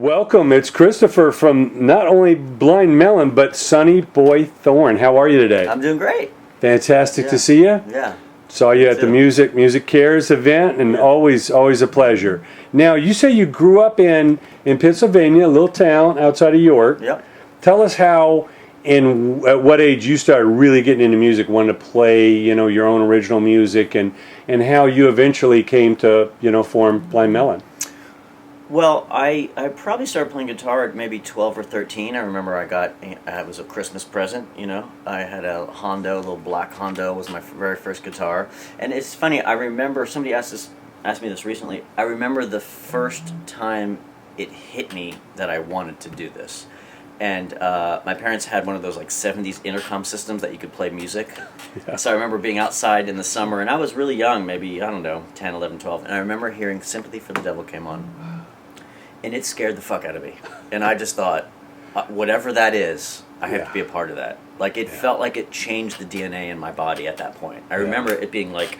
Welcome, it's Christopher from not only BlindMelon, but Sonny Boy Thorn. How are you today? I'm doing great. Fantastic to see you. Yeah. Saw you at the Music Cares event, and always a pleasure. Now, you say you grew up in Pennsylvania, a little town outside of York. Yep. Tell us how and at what age you started really getting into music, wanting to play, your own original music, and how you eventually came to, form BlindMelon. Well, I probably started playing guitar at maybe 12 or 13. I remember it was a Christmas present, I had a Hondo, a little black Hondo was my very first guitar. And it's funny, I remember, somebody asked me this recently, I remember the first time it hit me that I wanted to do this. And my parents had one of those like 70s intercom systems that you could play music. Yeah. So I remember being outside in the summer, and I was really young, maybe, I don't know, 10, 11, 12. And I remember hearing Sympathy for the Devil came on. And it scared the fuck out of me. And I just thought, whatever that is, I have to be a part of that. Like, it felt like it changed the DNA in my body at that point. I remember it being like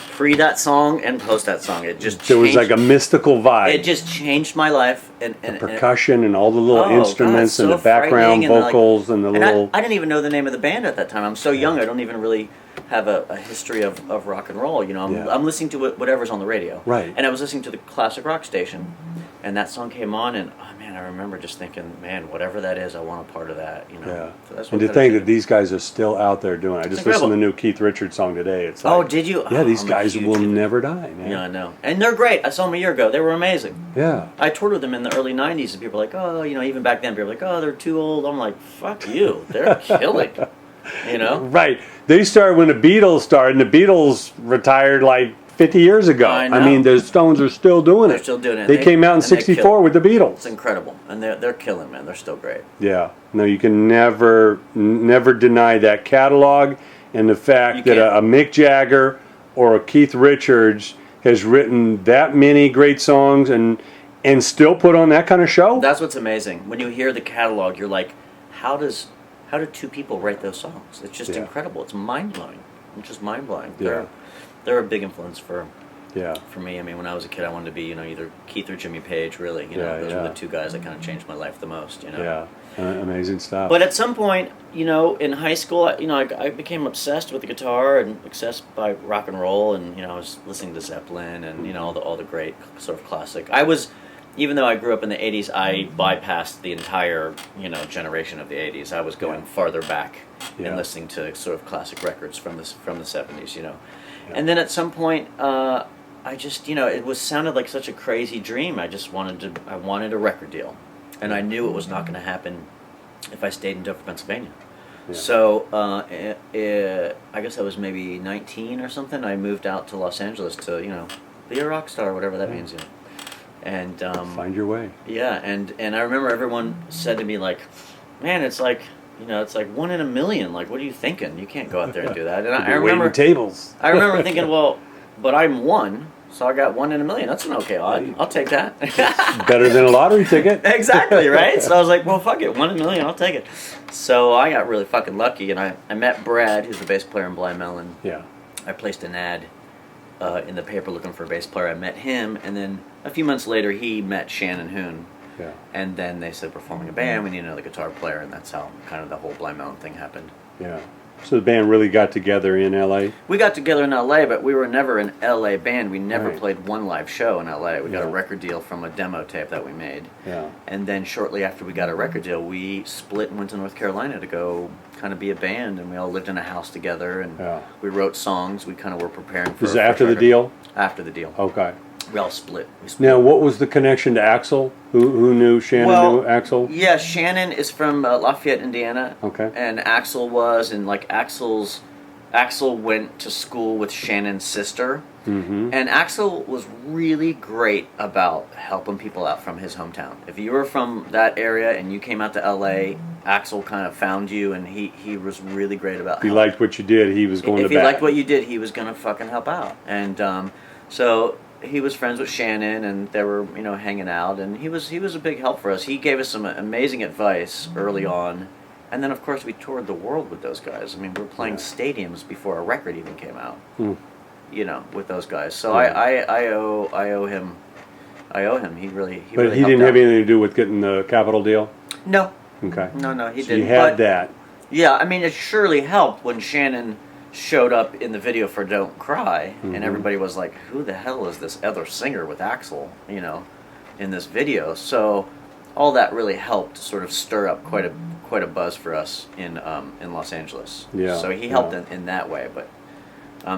pre that song and post that song. It just there was like a mystical vibe. It just changed my life. And the percussion and all the little instruments God, and the background vocals and the little... I didn't even know the name of the band at that time. I'm so young, I don't even really have a history of rock and roll. I'm listening to whatever's on the radio. Right. And I was listening to the classic rock station, and that song came on, and I remember just thinking, man, whatever that is, I want a part of that. Yeah. So that's and to think that these guys are still out there doing it. I just listened to the new Keith Richards song today. It's like, oh, did you? Yeah, these guys will never die, man. Yeah, I know. And they're great. I saw them a year ago. They were amazing. Yeah. I toured with them in the early 90s, and people were like, oh, even back then, people were like, oh, they're too old. I'm like, fuck you. They're killing. Right. They started when the Beatles started, and the Beatles retired like 50 years ago. I know. I mean, the Stones are still doing it. They're still doing it. They came out in '64 with the Beatles. It's incredible. And they're killing, man. They're still great. Yeah. No, you can never deny that catalog and the fact that a Mick Jagger or a Keith Richards has written that many great songs and still put on that kind of show. That's what's amazing. When you hear the catalog, you're like, how do two people write those songs? It's just incredible. It's mind-blowing. It's just mind-blowing. Yeah. They're a big influence for me. I mean, when I was a kid, I wanted to be, either Keith or Jimmy Page, really. Those were the two guys that kind of changed my life the most, Yeah, amazing stuff. But at some point, in high school, I became obsessed with the guitar and obsessed by rock and roll, and, I was listening to Zeppelin and, all the great sort of classic. Even though I grew up in the 80s, I bypassed the entire, generation of the 80s. I was going farther back and listening to sort of classic records from the 70s, Yeah. And then at some point, I just, it sounded like such a crazy dream. I wanted a record deal. And I knew it was not going to happen if I stayed in Dover, Pennsylvania. Yeah. So I guess I was maybe 19 or something. I moved out to Los Angeles to, be a rock star, whatever that means, And find your way. Yeah, and I remember everyone said to me, like, man, it's like, it's like 1 in a million. Like, what are you thinking? You can't go out there and do that. And I remember tables. I remember thinking, well, but I'm one, so I got 1 in a million. That's an okay odd. I'll take that. Better than a lottery ticket. Exactly, right? So I was like, well, fuck it, 1 in a million, I'll take it. So I got really fucking lucky, and I met Brad, who's the bass player in BlindMelon. Yeah. I placed an ad in the paper looking for a bass player. I met him, and then a few months later, he met Shannon Hoon. Yeah. And then they said, we're forming a band, we need another guitar player, and that's how kind of the whole BlindMelon thing happened. Yeah. So the band really got together in L.A.? We got together in L.A., but we were never an L.A. band. We never played one live show in L.A. We got a record deal from a demo tape that we made. Yeah. And then shortly after we got a record deal, we split and went to North Carolina to go kind of be a band, and we all lived in a house together, and we wrote songs. We kind of were preparing for... Is it after the deal? After the deal. Okay. We all split. Now, what was the connection to Axl? Who knew Shannon knew Axl? Yeah, Shannon is from Lafayette, Indiana. Okay. And Axl Axl went to school with Shannon's sister. Mm-hmm. And Axl was really great about helping people out from his hometown. If you were from that area and you came out to LA, Axl kind of found you, and he was really great about He liked what you did, he was going to bat. If he liked what you did, he was going to fucking help out. And so he was friends with Shannon, and they were, hanging out, and he was a big help for us. He gave us some amazing advice early on, and then of course we toured the world with those guys. I mean, we were playing stadiums before our record even came out, with those guys. So I owe him I owe him. He really But really he helped didn't have out. anything to do with getting the Capitol deal? No. Okay. No, he So didn't. you had But, that. yeah, I mean, it surely helped when Shannon showed up in the video for Don't Cry, Mm-hmm. and everybody was like, who the hell is this other singer with Axl, you know, in this video? So all that really helped sort of stir up quite a buzz for us in Los Angeles. Yeah, So he helped yeah. in that way, but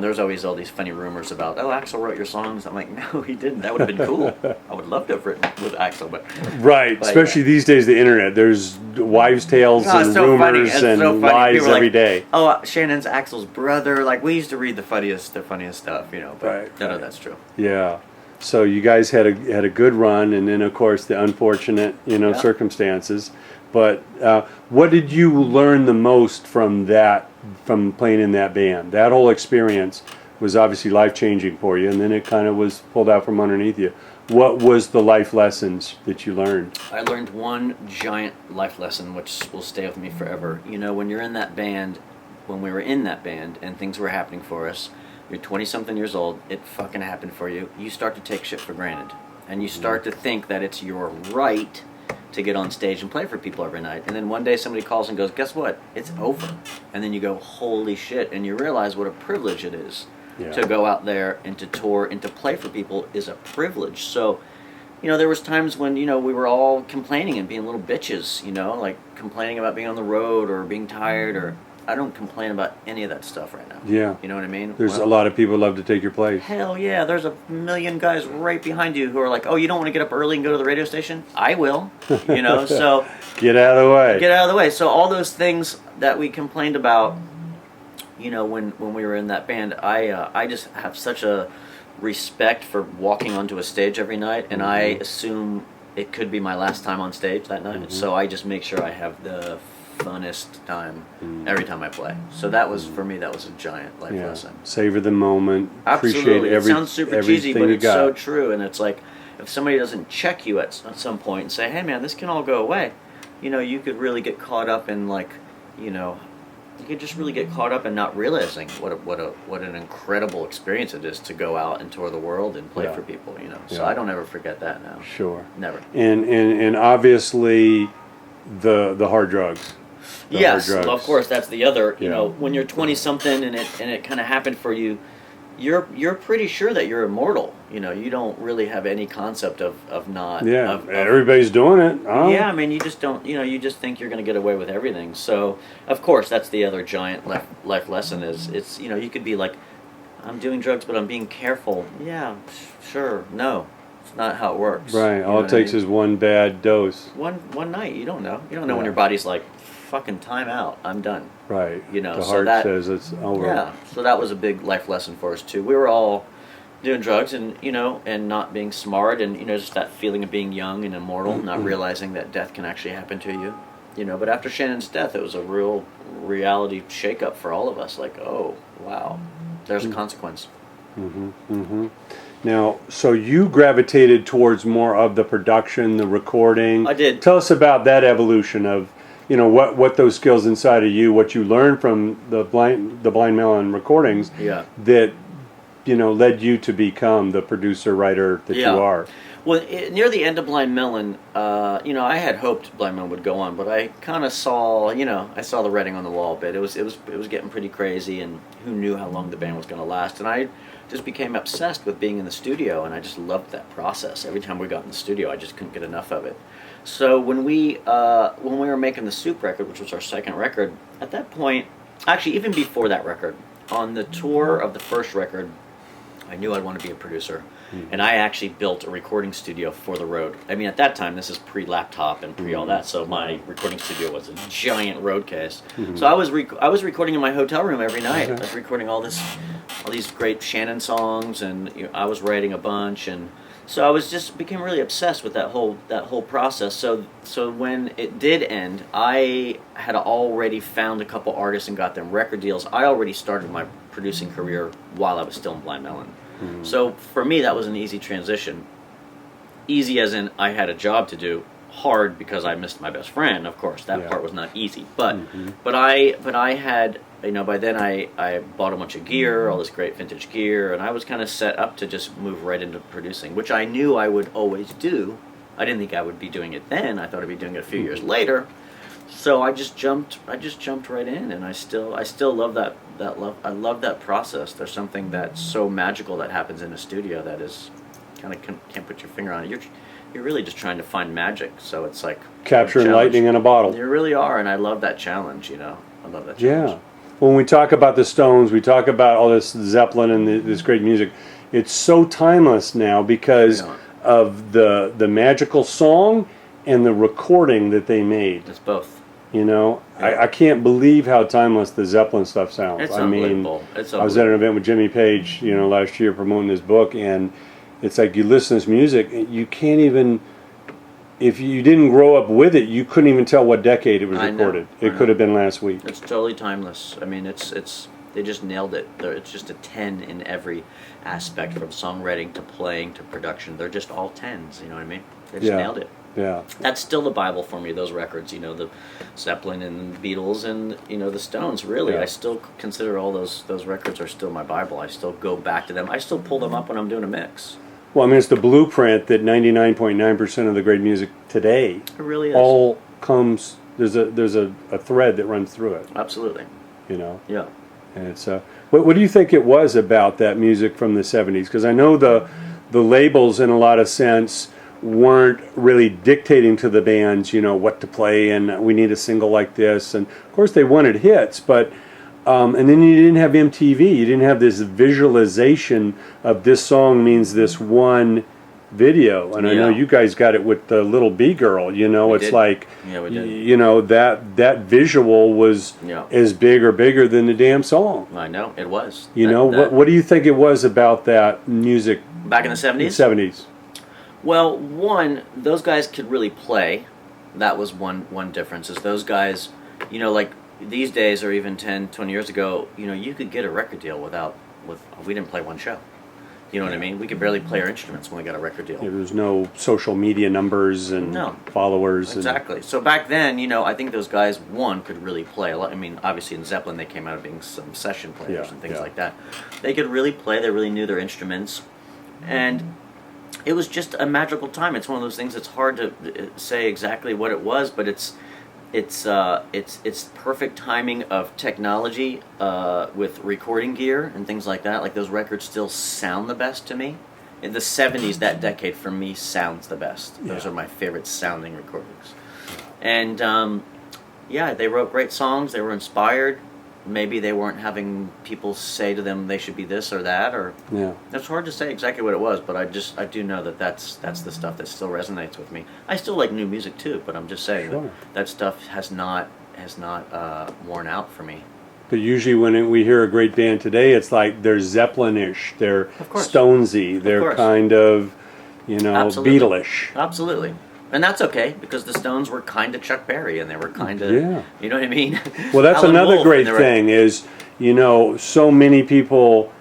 there's always all these funny rumors about, oh, Axl wrote your songs. I'm like, no, he didn't. That would have been cool. I would love to have written with Axl, but Right, but, especially these days, the internet. There's wives' tales Oh, it's and so funny. rumors It's and so funny. lies People are every like, day. oh, Shannon's Axl's brother. Like, we used to read the funniest stuff, you know. But Right, no, right. that's true. Yeah. So you guys had a good run, and then of course the unfortunate, Yeah. circumstances. But what did you learn the most from playing in that band? That whole experience was obviously life changing for you, and then it kind of was pulled out from underneath you. What was the life lessons that you learned? I learned one giant life lesson, which will stay with me forever. You know, when you're in that band, when we were in that band, and things were happening for us, you're 20-something years old, it fucking happened for you, you start to take shit for granted. And you start to think that it's your right to get on stage and play for people every night. And then one day somebody calls and goes, guess what? It's over. And then you go, holy shit. And you realize what a privilege it is to go out there and to tour and to play for people is a privilege. So, you know, there was times when, you know, we were all complaining and being little bitches, you know, like complaining about being on the road or being tired, or I don't complain about any of that stuff right now. Yeah. You know what I mean? There's a lot of people who love to take your place. Hell yeah, there's a million guys right behind you who are like, oh, you don't want to get up early and go to the radio station? I will. You know, so Get out of the way. get out of the way. So all those things that we complained about, you know, when we were in that band, I just have such a respect for walking onto a stage every night, and I assume it could be my last time on stage that night. So I just make sure I have the funnest time every time I play. So that was, for me, that was a giant life lesson. Savor the moment. Absolutely. Appreciate it sounds super cheesy, everything but you it's got. so true. And it's like, if somebody doesn't check you at some point and say, hey man, this can all go away, you know, you could really get caught up in, like, you know, you could just really get caught up in not realizing what an incredible experience it is to go out and tour the world and play for people, you know. So I don't ever forget that now. Sure. Never. And obviously the hard drugs. The Yes, hard well, drugs. of course, that's the other, you Yeah. know, when you're 20 something and it kind of happened for you, you're pretty sure that you're immortal. You know, you don't really have any concept of not. Yeah, of- everybody's doing it. Oh. Yeah, I mean, you just don't, you know, you just think you're going to get away with everything. So, of course, that's the other giant life lesson is, it's, you know, you could be like, I'm doing drugs, but I'm being careful. Yeah, sure. No, it's not how it works. Right. You know All it what I takes mean? is one bad dose. One night. You don't know. You don't know when Yeah. your body's like, fucking time out. I'm done. Right. You know, the so heart that- says it's over. Yeah, so that was a big life lesson for us too. We were all doing drugs and, you know, and not being smart, and, you know, just that feeling of being young and immortal, not realizing that death can actually happen to you. You know, but after Shannon's death, it was a real reality shakeup for all of us. Like, oh, wow, there's a consequence. Now, so you gravitated towards more of the production, the recording. I did. Tell us about that evolution of, you know, what those skills inside of you, what you learned from the BlindMelon recordings. Yeah. That, you know, led you to become the producer writer that you are. Well, near the end of BlindMelon, you know, I had hoped BlindMelon would go on, but I kind of saw, you know, I saw the writing on the wall a bit. It was getting pretty crazy, and who knew how long the band was going to last. And I just became obsessed with being in the studio, and I just loved that process. Every time we got in the studio, I just couldn't get enough of it. So when we were making the Soup record, which was our second record, at that point, actually even before that record, on the tour of the first record, I knew I'd want to be a producer. And I actually built a recording studio for the road. I mean, at that time, this is pre-laptop and pre-all that, so my recording studio was a giant road case. So I was recording in my hotel room every night. I was recording all these great Shannon songs, and, you know, I was writing a bunch, and so I was just became really obsessed with that whole process. So when it did end, I had already found a couple artists and got them record deals. I already started my producing career while I was still in BlindMelon. So for me, that was an easy transition. Easy as in I had a job to do, hard because I missed my best friend. Of course, that Yeah. part was not easy. But I had, by then I bought a bunch of gear, all this great vintage gear, and I was kind of set up to just move right into producing, which I knew I would always do. I didn't think I would be doing it then. I thought I'd be doing it a few years later. So I just jumped right in, and I still love that love. I love that process. There's something that's so magical that happens in a studio that is kind of can't put your finger on it. You're really just trying to find magic. So it's like Capturing lightning in a bottle. You really are, and I love that challenge. I love that challenge. Yeah. When we talk about the Stones, we talk about all this Zeppelin and this great music. It's so timeless now because of the magical song and the recording that they made. It's both. Yeah. I can't believe how timeless the Zeppelin stuff sounds. It's unbelievable. It's I was at an event with Jimmy Page, last year promoting this book, and it's like you listen to this music, you can't even, if you didn't grow up with it, you couldn't even tell what decade it was recorded. It could have been last week. It's totally timeless. I mean, it's they just nailed it. It's just a 10 in every aspect, from songwriting to playing to production. They're just all 10s. You know what I mean? They just nailed it. Yeah. That's still the Bible for me, those records, the Zeppelin and the Beatles and, the Stones, really. Yeah. I still consider all those records are still my Bible. I still go back to them. I still pull them up when I'm doing a mix. Well, I mean, it's the blueprint that 99.9% of the great music today It really is. all comes, there's a thread that runs through it. Absolutely. Yeah. And it's, what do you think it was about that music from the 70s? Because I know the labels, in a lot of sense, weren't really dictating to the bands, what to play, and we need a single like this. And of course, they wanted hits, but and then you didn't have MTV. You didn't have this visualization of this song means this one video. And I know you guys got it with the Little Bee Girl. It's like, we did. That visual was as big or bigger than the damn song. I know it was. What do you think it was about that music back in the 70s? The 70s. Well, one, those guys could really play. That was one difference. Is those guys, like these days or even 10, 20 years ago, you could get a record deal we didn't play one show. You know what I mean? We could barely play our instruments when we got a record deal. There was no social media numbers and followers. Exactly. So back then, I think those guys, one, could really play a lot. I mean, obviously in Zeppelin they came out of being some session players and things like that. They could really play. They really knew their instruments. And it was just a magical time. It's one of those things that's hard to say exactly what it was, but it's perfect timing of technology with recording gear and things like that. Like those records still sound the best to me. In the 70s, that decade for me sounds the best. Those are my favorite sounding recordings. And they wrote great songs. They were inspired. Maybe they weren't having people say to them they should be this or that, or it's hard to say exactly what it was, but I do know that's the stuff that still resonates with me. I still like new music too, but I'm just saying that stuff has not worn out for me. But usually when we hear a great band today, it's like they're Zeppelin-ish, they're Stonesy, they're kind of Beatle-ish. Absolutely. And that's okay, because the Stones were kind of Chuck Berry, and they were kind of, you know what I mean? Well, that's another great thing is, so many people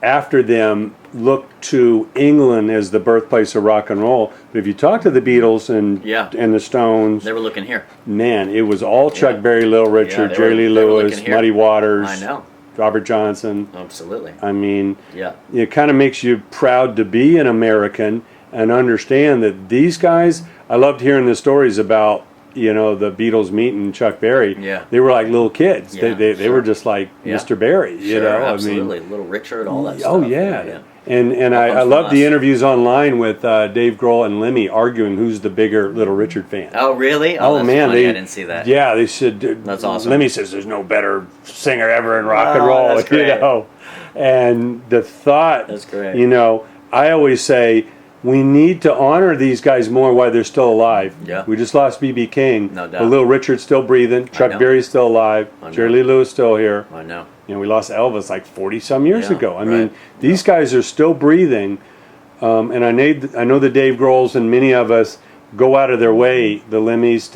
after them look to England as the birthplace of rock and roll. But if you talk to the Beatles and the Stones, they were looking here. Man, it was all Chuck Berry, Little Richard, Jerry Lee Lewis, Muddy Waters. I know. Robert Johnson. Absolutely. I mean, it kind of makes you proud to be an American and understand that these guys. I loved hearing the stories about the Beatles meeting Chuck Berry. Yeah. They were like little kids. Yeah, they were just like Mr. Berry. Absolutely. I mean, Little Richard, all that stuff. Oh yeah. And I love the interviews online with Dave Grohl and Lemmy arguing who's the bigger Little Richard fan. Oh really? Oh man, funny. I didn't see that. Yeah, they said that's awesome. Lemmy says there's no better singer ever in rock and roll. That's great. And the thought. That's great. I always say, we need to honor these guys more while they're still alive. Yeah. We just lost B.B. King. No doubt. But Little Richard's still breathing. Chuck Berry's still alive. Jerry Lee Lewis still here. I know. We lost Elvis like 40-some years ago. I mean, these guys are still breathing. And I know the Dave Grohls and many of us go out of their way, the Lemmys,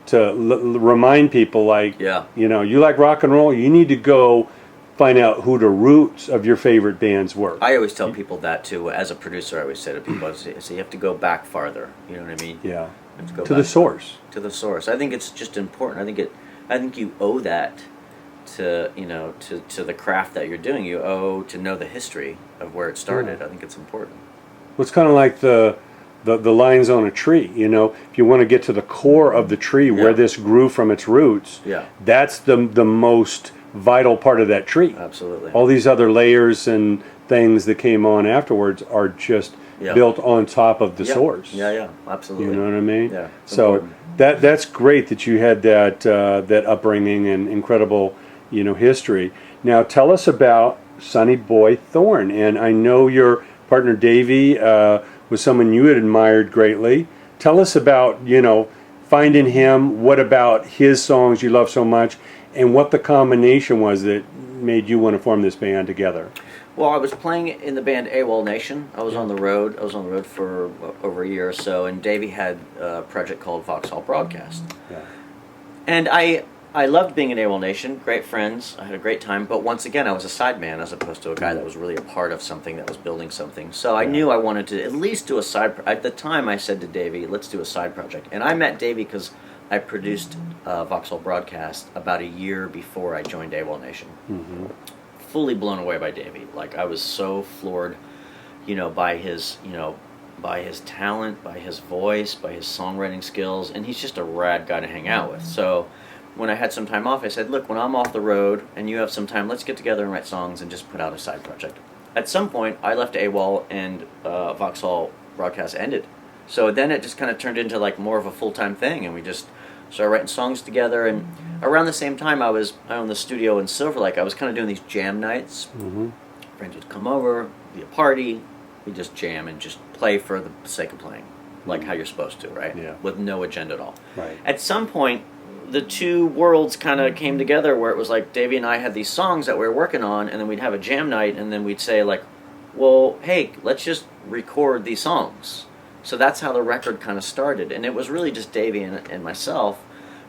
to remind people like, you like rock and roll, you need to go find out who the roots of your favorite bands were. I always tell people that too. As a producer, I always say to people, so you have to go back farther. You know what I mean? Yeah. Let's go to back the source. to the source. I think it's just important. I think you owe that to to the craft that you're doing. You owe to know the history of where it started. I think it's important. Well, it's kind of like the lines on a tree. You know, if you want to get to the core of the tree where this grew from its roots, that's the most vital part of that tree. Absolutely. All these other layers and things that came on afterwards are just built on top of the source. Yeah, absolutely. You know what I mean? Yeah. So important. that's great that you had that upbringing and incredible, history. Now tell us about Sonny Boy Thorn. And I know your partner Davey was someone you had admired greatly. Tell us about, finding him, what about his songs you love so much, and what the combination was that made you want to form this band together. Well, I was playing in the band AWOL Nation. I was on the road. I was on the road for over a year or so, and Davey had a project called Vauxhall Broadcast. Yeah. And I loved being in AWOL Nation. Great friends. I had a great time. But once again, I was a sideman as opposed to a guy that was really a part of something, that was building something. So I knew I wanted to at least do a side. At the time, I said to Davey, "Let's do a side project." And I met Davey because I produced Vauxhall Broadcast about a year before I joined AWOL Nation. Mm-hmm. Fully blown away by Davey. Like, I was so floored, by his, by his talent, by his voice, by his songwriting skills, and he's just a rad guy to hang out with. So when I had some time off, I said, look, when I'm off the road and you have some time, let's get together and write songs and just put out a side project. At some point, I left AWOL and Vauxhall Broadcast ended. So then it just kind of turned into like more of a full-time thing, and we just started writing songs together. And around the same time, I owned the studio in Silver Lake. I was kind of doing these jam nights. Mm-hmm. Friends would come over, be a party, we just jam and just play for the sake of playing, like how you're supposed to, right? Yeah. With no agenda at all. Right. At some point, the two worlds kind of came together, where it was like Davey and I had these songs that we were working on, and then we'd have a jam night, and then we'd say like, well, hey, let's just record these songs. So that's how the record kind of started, and it was really just Davey and myself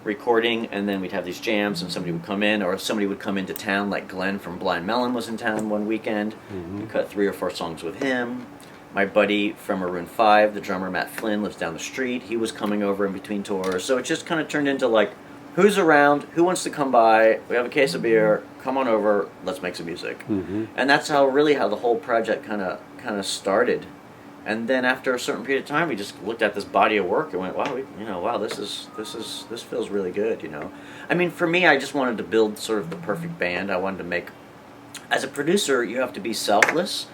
recording, and then we'd have these jams, and somebody would come in, or somebody would come into town, like Glenn from BlindMelon was in town one weekend. Mm-hmm. We cut 3 or 4 songs with him. My buddy from Maroon 5, the drummer Matt Flynn, lives down the street. He was coming over in between tours, so it just kind of turned into like, who's around, who wants to come by, we have a case of beer, come on over, let's make some music. Mm-hmm. And that's how the whole project kind of started. And then after a certain period of time, we just looked at this body of work and went, wow, this feels really good, I mean, for me, I just wanted to build sort of the perfect band. I wanted to make, as a producer, you have to be selfless,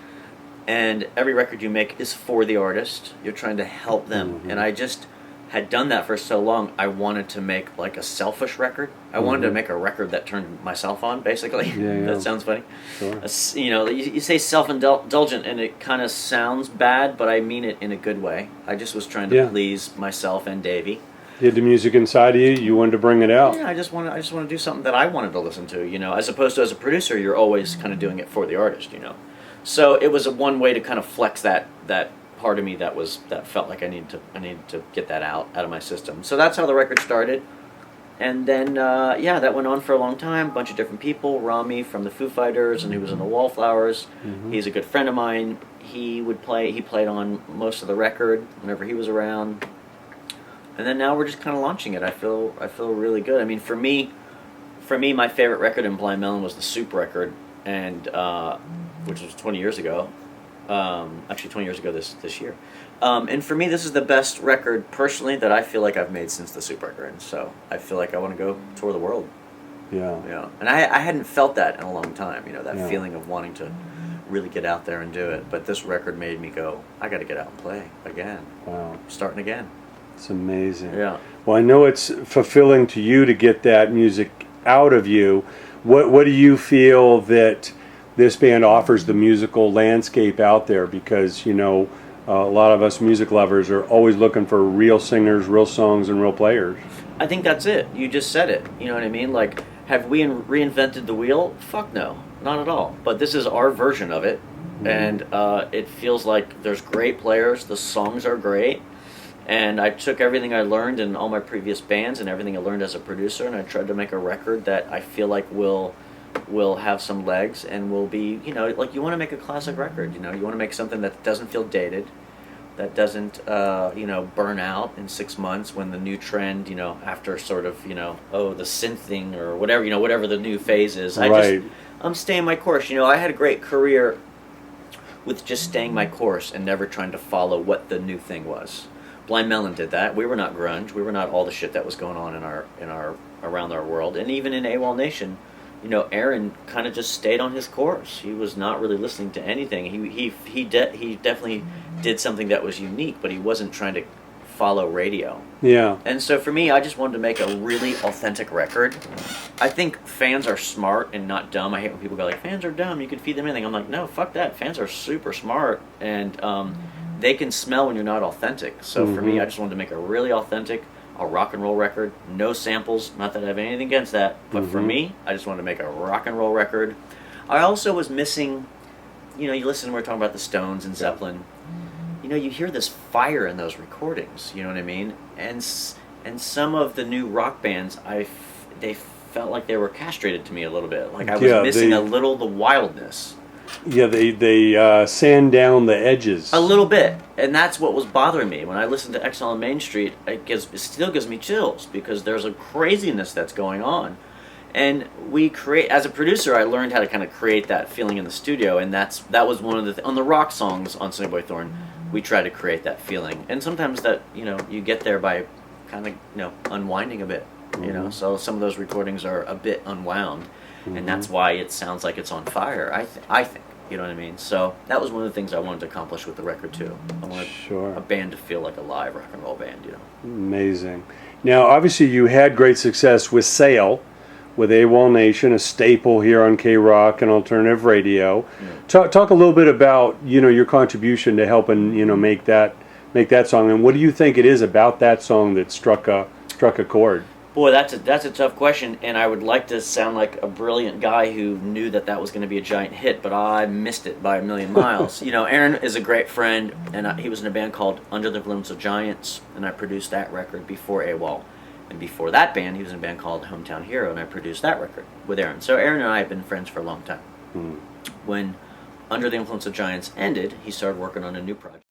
and every record you make is for the artist. You're trying to help them. Mm-hmm. And I just had done that for so long. I wanted to make like a selfish record. I wanted to make a record that turned myself on, basically. Yeah. That sounds funny. Sure. You say self-indulgent, and it kind of sounds bad, but I mean it in a good way. I just was trying to please myself and Davey. You had the music inside of you. You wanted to bring it out. Yeah, I just want to do something that I wanted to listen to. As opposed to as a producer, you're always kind of doing it for the artist. So it was one way to kind of flex that part of me that felt like I needed to get that out of my system. So that's how the record started. And then that went on for a long time. A bunch of different people. Rami from the Foo Fighters, and he was in the Wallflowers. Mm-hmm. He's a good friend of mine. He played on most of the record whenever he was around. And then now we're just kind of launching it. I feel really good. I mean, for me, my favorite record in BlindMelon was the Soup record, and which was 20 years ago. Actually 20 years ago this year. And for me, this is the best record, personally, that I feel like I've made since the Soup record. And so I feel like I want to go tour the world. Yeah. And I hadn't felt that in a long time, that feeling of wanting to really get out there and do it. But this record made me go, I got to get out and play again. Wow. Starting again. It's amazing. Yeah. Well, I know it's fulfilling to you to get that music out of you. What do you feel that this band offers the musical landscape out there? Because, a lot of us music lovers are always looking for real singers, real songs, and real players. I think that's it. You just said it. You know what I mean? Like, have we reinvented the wheel? Fuck no. Not at all. But this is our version of it. Mm-hmm. And it feels like there's great players. The songs are great. And I took everything I learned in all my previous bands and everything I learned as a producer, and I tried to make a record that I feel like will have some legs and will be, like, you want to make a classic record, you want to make something that doesn't feel dated, that doesn't burn out in 6 months when the new trend, after sort of, the synth thing or whatever, whatever the new phase is. I'm staying my course. I had a great career with just staying my course and never trying to follow what the new thing was. BlindMelon did that. We were not grunge. We were not all the shit that was going on in our around our world. And even in AWOL Nation, Aaron kind of just stayed on his course. He was not really listening to anything. He definitely did something that was unique, but he wasn't trying to follow radio. Yeah. And so for me, I just wanted to make a really authentic record. I think fans are smart and not dumb. I hate when people go like, fans are dumb, you can feed them anything. I'm like, no, fuck that. Fans are super smart, and they can smell when you're not authentic. So for me, I just wanted to make a really authentic, a rock and roll record. No samples, not that I have anything against that, but for me, I just wanted to make a rock and roll record. I also was missing, you listen, we're talking about the Stones and Zeppelin. You hear this fire in those recordings, you know what I mean? And some of the new rock bands, they felt like they were castrated to me a little bit. Like I was missing a little the wildness. Yeah, they sand down the edges. A little bit. And that's what was bothering me. When I listen to Exile on Main Street, it still gives me chills because there's a craziness that's going on. And as a producer, I learned how to kind of create that feeling in the studio, and that was one of the on the rock songs on Sonny Boy Thorn, we try to create that feeling. And sometimes that, you get there by kind of, unwinding a bit, so some of those recordings are a bit unwound, and that's why it sounds like it's on fire, I think, you know what I mean? So that was one of the things I wanted to accomplish with the record too. I wanted a band to feel like a live rock and roll band, Amazing. Now, obviously you had great success with Sail, with AWOL Nation, a staple here on K-Rock and alternative radio. Talk a little bit about your contribution to helping make that song, and what do you think it is about that song that struck a chord? Boy, that's a tough question, and I would like to sound like a brilliant guy who knew that was going to be a giant hit, but I missed it by a million miles. Aaron is a great friend, and he was in a band called Under the Influence of Giants, and I produced that record before AWOL. And before that band, he was in a band called Hometown Hero, and I produced that record with Aaron. So Aaron and I have been friends for a long time. When Under the Influence of Giants ended, he started working on a new project.